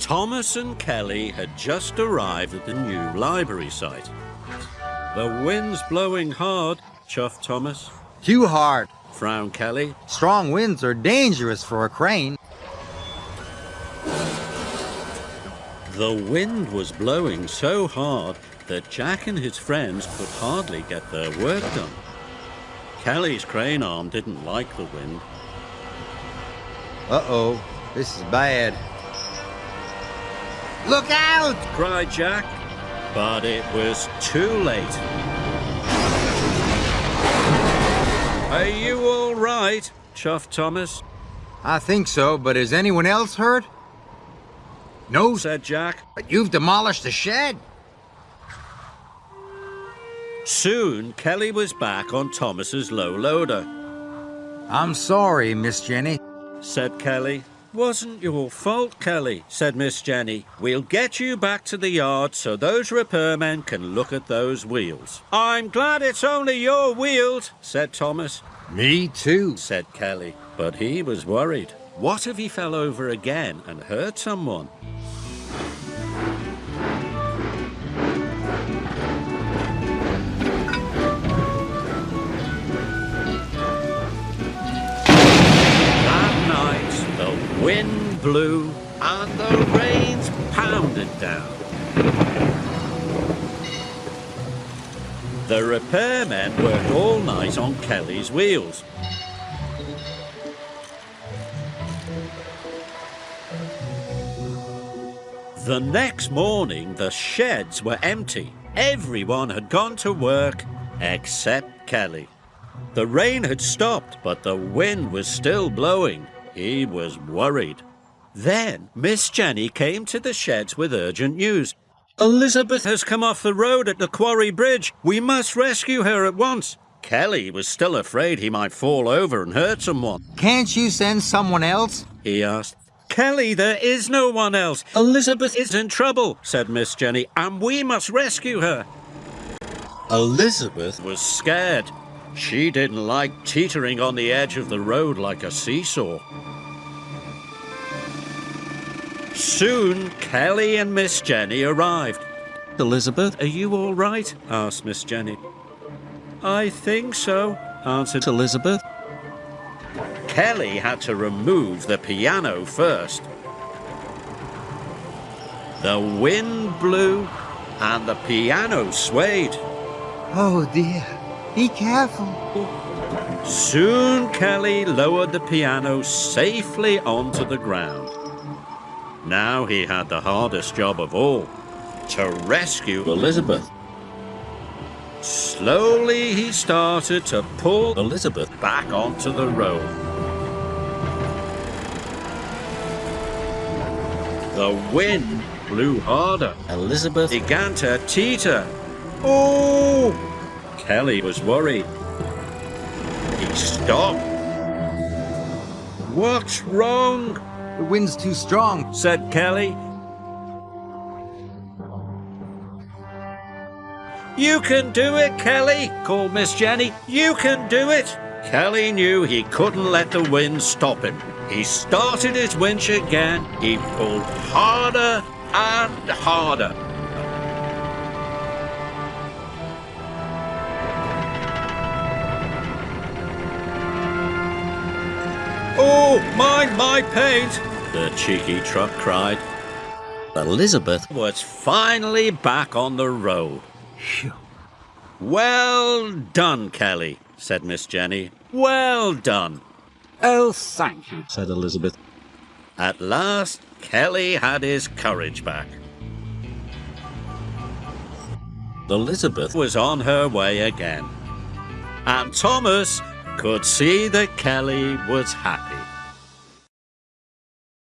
Thomas and Kelly had just arrived at the new library site. "The wind's blowing hard," chuffed Thomas. "Too hard," frowned Kelly. "Strong winds are dangerous for a crane." The wind was blowing so hard that Jack and his friends could hardly get their work done. Kelly's crane arm didn't like the wind. Uh-oh, this is bad. "Look out!" cried Jack, but it was too late. "Are you all right?" chuffed Thomas. "I think so, but is anyone else hurt?" "No," said Jack. "But you've demolished the shed." Soon, Kelly was back on Thomas's low loader. "I'm sorry, Miss Jenny," said Kelly. "Wasn't your fault, Kelly," said Miss Jenny. "We'll get you back to the yard so those repairmen can look at those wheels." "I'm glad it's only your wheels," said Thomas. "Me too," said Kelly, but he was worried. What if he fell over again and hurt someone? The wind blew and the rains pounded down. The repairmen worked all night on Kelly's wheels. The next morning, the sheds were empty. Everyone had gone to work except Kelly. The rain had stopped, but the wind was still blowing. He was worried. Then Miss Jenny came to the sheds with urgent news. "Elizabeth has come off the road at the quarry bridge. We must rescue her at once." Kelly was still afraid he might fall over and hurt someone. "Can't you send someone else?" he asked. "Kelly, there is no one else. Elizabeth is in trouble," said Miss Jenny, "and we must rescue her." Elizabeth was scared. She didn't like teetering on the edge of the road like a seesaw. Soon, Kelly and Miss Jenny arrived. "Elizabeth, are you all right?" asked Miss Jenny. "I think so," answered Elizabeth. Kelly had to remove the piano first. The wind blew and the piano swayed. "Oh dear, be careful." Soon Kelly lowered the piano safely onto the ground. Now he had the hardest job of all, to rescue Elizabeth. Slowly he started to pull Elizabeth back onto the road. The wind blew harder. Elizabeth began to teeter. "Oh!" Kelly was worried. He stopped. "What's wrong?" "The wind's too strong," said Kelly. "You can do it, Kelly," called Miss Jenny. "You can do it." Kelly knew he couldn't let the wind stop him. He started his winch again. He pulled harder and harder. "Oh, mind my paint!" the cheeky truck cried. Elizabeth was finally back on the road. Phew. "Well done, Kelly," said Miss Jenny. "Well done." "Oh, thank you," said Elizabeth. At last, Kelly had his courage back. Elizabeth was on her way again, and Thomas could see that Kelly was happy.